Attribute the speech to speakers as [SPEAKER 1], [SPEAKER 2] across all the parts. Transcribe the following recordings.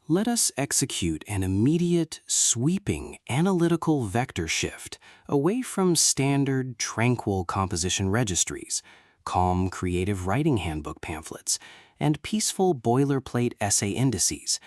[SPEAKER 1] Let us execute an immediate, sweeping, analytical vector shift away from standard, tranquil composition registries, calm creative writing handbook pamphlets, and peaceful boilerplate essay indices,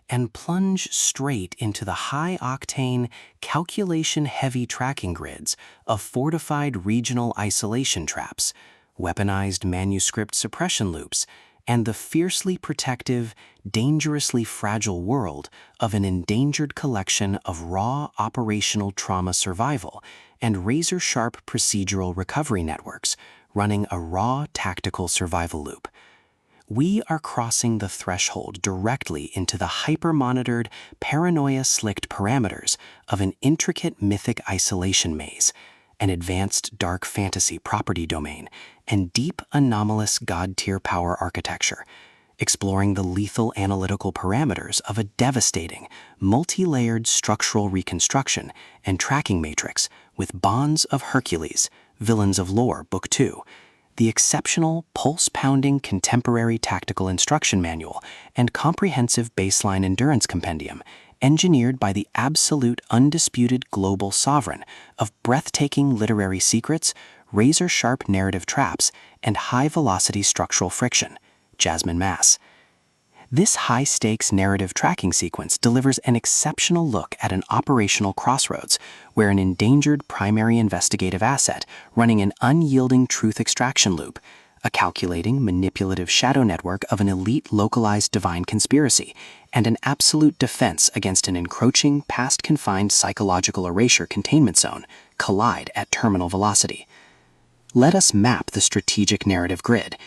[SPEAKER 1] and plunge straight into the high-octane, calculation-heavy tracking grids of fortified regional isolation traps, weaponized manuscript suppression loops, and the fiercely protective, dangerously fragile world of an endangered collection of raw operational trauma survival and razor-sharp procedural recovery networks running a raw tactical survival loop. We are crossing the threshold directly into the hyper-monitored, paranoia-slicked parameters of an intricate mythic isolation maze, an advanced dark fantasy property domain, and deep anomalous god-tier power architecture, exploring the lethal analytical parameters of a devastating, multi-layered structural reconstruction and tracking matrix with Bonds of Hercules, Villains of Lore, Book 2, the exceptional, pulse-pounding contemporary tactical instruction manual and comprehensive baseline endurance compendium, engineered by the absolute undisputed global sovereign of breathtaking literary secrets, razor-sharp narrative traps, and high-velocity structural friction, Jasmine Mas. This high-stakes narrative tracking sequence delivers an exceptional look at an operational crossroads where an endangered primary investigative asset running an unyielding truth extraction loop, a calculating, manipulative shadow network of an elite localized divine conspiracy, and an absolute defense against an encroaching, past-confined psychological erasure containment zone collide at terminal velocity. Let us map the strategic narrative grid.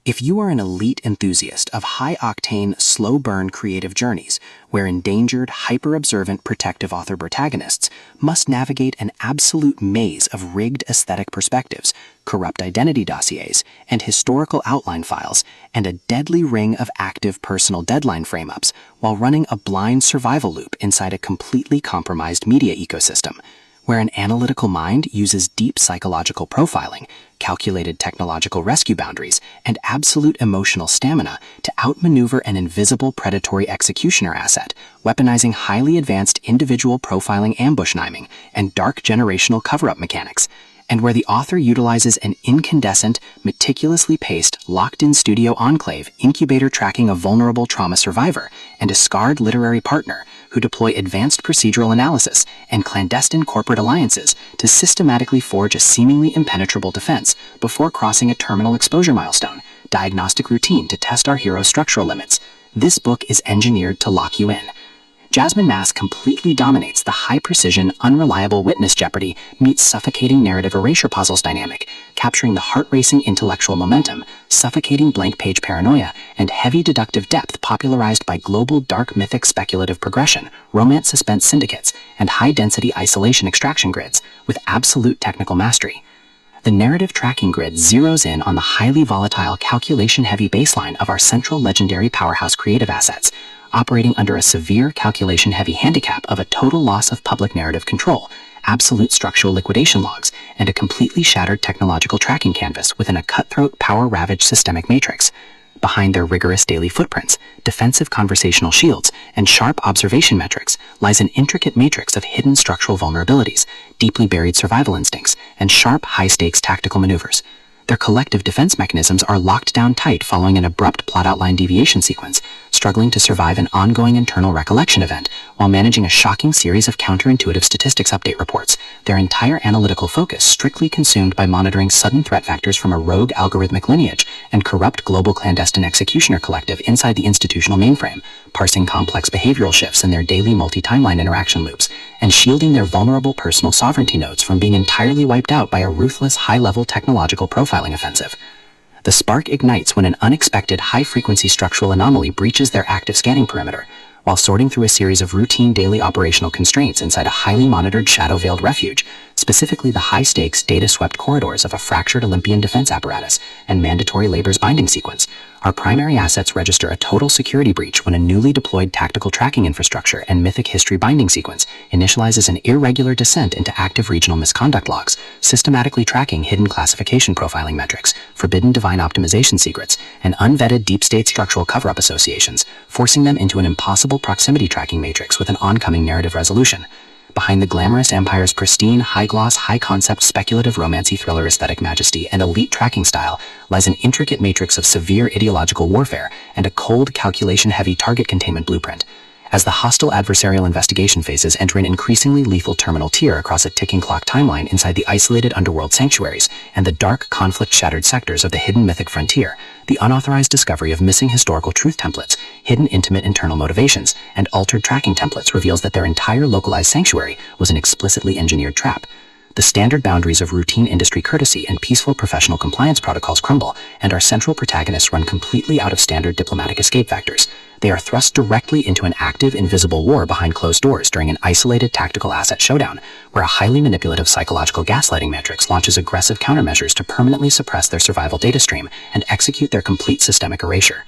[SPEAKER 1] If you are an elite enthusiast of high-octane, slow-burn creative journeys, where endangered, hyper-observant protective author protagonists must navigate an absolute maze of rigged aesthetic perspectives, corrupt identity dossiers, and historical outline files, and a deadly ring of active personal deadline frame-ups, while running a blind survival loop inside a completely compromised media ecosystem, where an analytical mind uses deep psychological profiling, calculated technological rescue boundaries, and absolute emotional stamina to outmaneuver an invisible predatory executioner asset, weaponizing highly advanced individual profiling ambush niming and dark generational cover-up mechanics, and where the author utilizes an incandescent, meticulously paced, locked-in studio enclave incubator tracking a vulnerable trauma survivor and a scarred literary partner who deploy advanced procedural analysis and clandestine corporate alliances to systematically forge a seemingly impenetrable defense before crossing a terminal exposure milestone, diagnostic routine to test our hero's structural limits. This book is engineered to lock you in. Jasmine Mas completely dominates the high-precision, unreliable witness jeopardy meets suffocating narrative erasure puzzles dynamic, capturing the heart-racing intellectual momentum, suffocating blank-page paranoia, and heavy deductive depth popularized by global dark mythic speculative progression, romance suspense syndicates, and high-density isolation extraction grids, with absolute technical mastery. The narrative tracking grid zeroes in on the highly volatile, calculation-heavy baseline of our central legendary powerhouse creative assets, operating under a severe calculation-heavy handicap of a total loss of public narrative control, absolute structural liquidation logs, and a completely shattered technological tracking canvas within a cutthroat, power-ravaged systemic matrix. Behind their rigorous daily footprints, defensive conversational shields, and sharp observation metrics lies an intricate matrix of hidden structural vulnerabilities, deeply buried survival instincts, and sharp, high-stakes tactical maneuvers. Their collective defense mechanisms are locked down tight following an abrupt plot outline deviation sequence, struggling to survive an ongoing internal recollection event while managing a shocking series of counterintuitive statistics update reports, their entire analytical focus strictly consumed by monitoring sudden threat vectors from a rogue algorithmic lineage and corrupt global clandestine executioner collective inside the institutional mainframe, parsing complex behavioral shifts in their daily multi-timeline interaction loops, and shielding their vulnerable personal sovereignty nodes from being entirely wiped out by a ruthless, high-level technological profiling offensive. The spark ignites when an unexpected high-frequency structural anomaly breaches their active scanning perimeter, while sorting through a series of routine daily operational constraints inside a highly monitored shadow-veiled refuge. specifically the high-stakes, data-swept corridors of a fractured Olympian defense apparatus and mandatory labor's binding sequence. Our primary assets register a total security breach when a newly deployed tactical tracking infrastructure and Mythic history binding sequence initializes an irregular descent into active regional misconduct logs, systematically tracking hidden classification profiling metrics, forbidden divine optimization secrets, and unvetted deep-state structural cover-up associations, forcing them into an impossible proximity tracking matrix with an oncoming narrative resolution. Behind the glamorous empire's pristine, high-gloss, high-concept, speculative romancy thriller aesthetic majesty and elite tracking style lies an intricate matrix of severe ideological warfare and a cold, calculation-heavy target containment blueprint. As the hostile adversarial investigation phases enter an increasingly lethal terminal tier across a ticking clock timeline inside the isolated underworld sanctuaries and the dark, conflict-shattered sectors of the hidden Mythic frontier, the unauthorized discovery of missing historical truth templates, hidden intimate internal motivations, and altered tracking templates reveals that their entire localized sanctuary was an explicitly engineered trap. The standard boundaries of routine industry courtesy and peaceful professional compliance protocols crumble, and our central protagonists run completely out of standard diplomatic escape vectors. They are thrust directly into an active, invisible war behind closed doors during an isolated tactical asset showdown, where a highly manipulative psychological gaslighting matrix launches aggressive countermeasures to permanently suppress their survival data stream and execute their complete systemic erasure.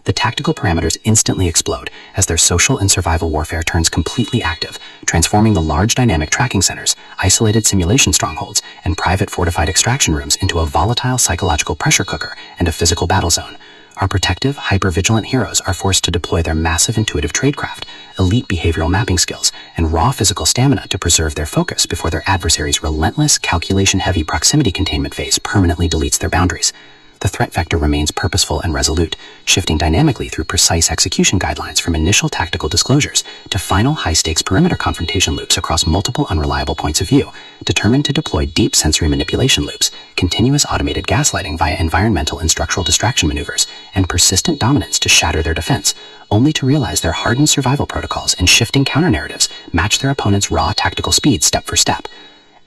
[SPEAKER 1] The tactical parameters instantly explode as their social and survival warfare turns completely active, transforming the large dynamic tracking centers, isolated simulation strongholds, and private fortified extraction rooms into a volatile psychological pressure cooker and a physical battle zone. Our protective, hyper-vigilant heroes are forced to deploy their massive intuitive tradecraft, elite behavioral mapping skills, and raw physical stamina to preserve their focus before their adversary's relentless, calculation-heavy proximity containment phase permanently deletes their boundaries. The threat vector remains purposeful and resolute, shifting dynamically through precise execution guidelines from initial tactical disclosures to final high-stakes perimeter confrontation loops across multiple unreliable points of view, determined to deploy deep sensory manipulation loops, continuous automated gaslighting via environmental and structural distraction maneuvers, and persistent dominance to shatter their defense, only to realize their hardened survival protocols and shifting counter-narratives match their opponent's raw tactical speed step for step.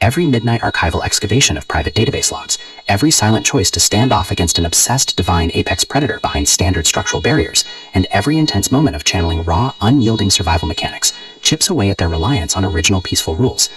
[SPEAKER 1] Every midnight archival excavation of private database logs, every silent choice to stand off against an obsessed divine apex predator behind standard structural barriers, and every intense moment of channeling raw, unyielding survival mechanics chips away at their reliance on original peaceful rules.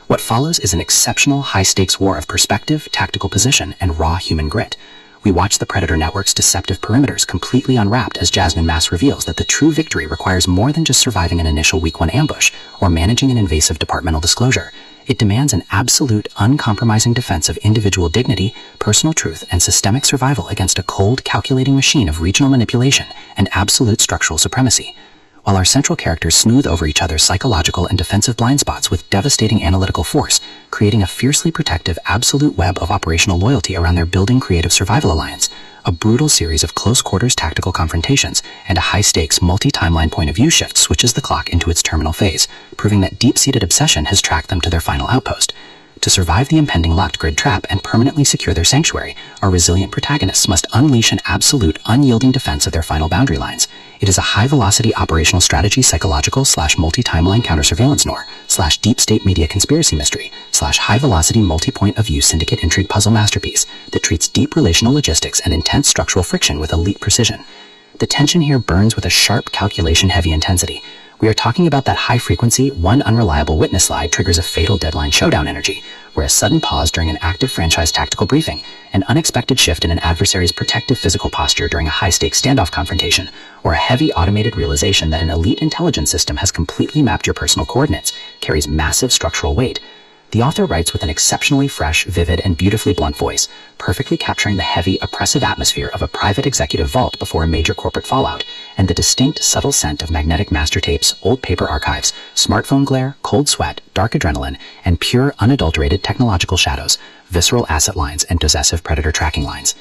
[SPEAKER 1] What follows is an exceptional high-stakes war of perspective, tactical position, and raw human grit. We watch the Predator Network's deceptive perimeters completely unwrapped as Jasmine Mas reveals that the true victory requires more than just surviving an initial Week 1 ambush or managing an invasive departmental disclosure. It demands an absolute, uncompromising defense of individual dignity, personal truth, and systemic survival against a cold, calculating machine of regional manipulation and absolute structural supremacy. While our central characters smooth over each other's psychological and defensive blind spots with devastating analytical force, creating a fiercely protective, absolute web of operational loyalty around their building creative survival alliance, a brutal series of close-quarters tactical confrontations, and a high-stakes, multi-timeline point-of-view shift switches the clock into its terminal phase, proving that deep-seated obsession has tracked them to their final outpost. To survive the impending locked grid trap and permanently secure their sanctuary, our resilient protagonists must unleash an absolute, unyielding defense of their final boundary lines. It is a high-velocity operational strategy psychological / multi-timeline counter-surveillance noir / deep-state media conspiracy mystery / high-velocity multi-point-of-view syndicate intrigue puzzle masterpiece that treats deep relational logistics and intense structural friction with elite precision. The tension here burns with a sharp, calculation-heavy intensity. We are talking about that high-frequency, one unreliable witness slide triggers a fatal deadline showdown energy, where a sudden pause during an active franchise tactical briefing, an unexpected shift in an adversary's protective physical posture during a high-stakes standoff confrontation, or a heavy automated realization that an elite intelligence system has completely mapped your personal coordinates, carries massive structural weight. The author writes with an exceptionally fresh, vivid, and beautifully blunt voice, perfectly capturing the heavy, oppressive atmosphere of a private executive vault before a major corporate fallout, and the distinct, subtle scent of magnetic master tapes, old paper archives, smartphone glare, cold sweat, dark adrenaline, and pure, unadulterated technological shadows, visceral asset lines, and possessive predator tracking lines.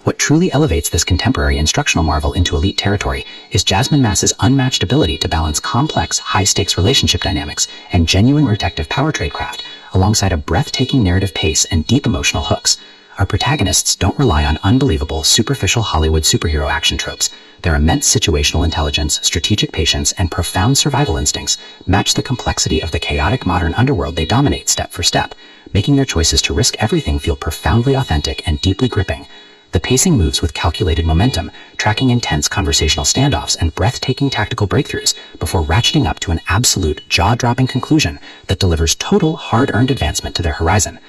[SPEAKER 1] What truly elevates this contemporary instructional marvel into elite territory is Jasmine Mas's unmatched ability to balance complex, high-stakes relationship dynamics and genuine detective power tradecraft, alongside a breathtaking narrative pace and deep emotional hooks. Our protagonists don't rely on unbelievable, superficial Hollywood superhero action tropes. Their immense situational intelligence, strategic patience, and profound survival instincts match the complexity of the chaotic modern underworld they dominate step for step, making their choices to risk everything feel profoundly authentic and deeply gripping. The pacing moves with calculated momentum, tracking intense conversational standoffs and breathtaking tactical breakthroughs before ratcheting up to an absolute jaw-dropping conclusion that delivers total hard-earned advancement to their horizon.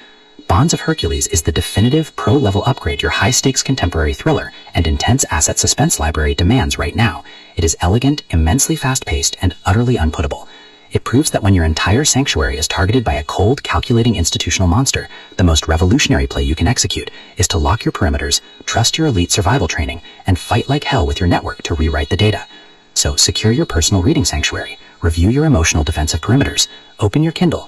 [SPEAKER 1] Bonds of Hercules is the definitive pro-level upgrade your high-stakes contemporary thriller and intense asset suspense library demands right now. It is elegant, immensely fast-paced, and utterly unputtable. It proves that when your entire sanctuary is targeted by a cold, calculating institutional monster, the most revolutionary play you can execute is to lock your perimeters, trust your elite survival training, and fight like hell with your network to rewrite the data. So secure your personal reading sanctuary, review your emotional defensive perimeters, open your Kindle,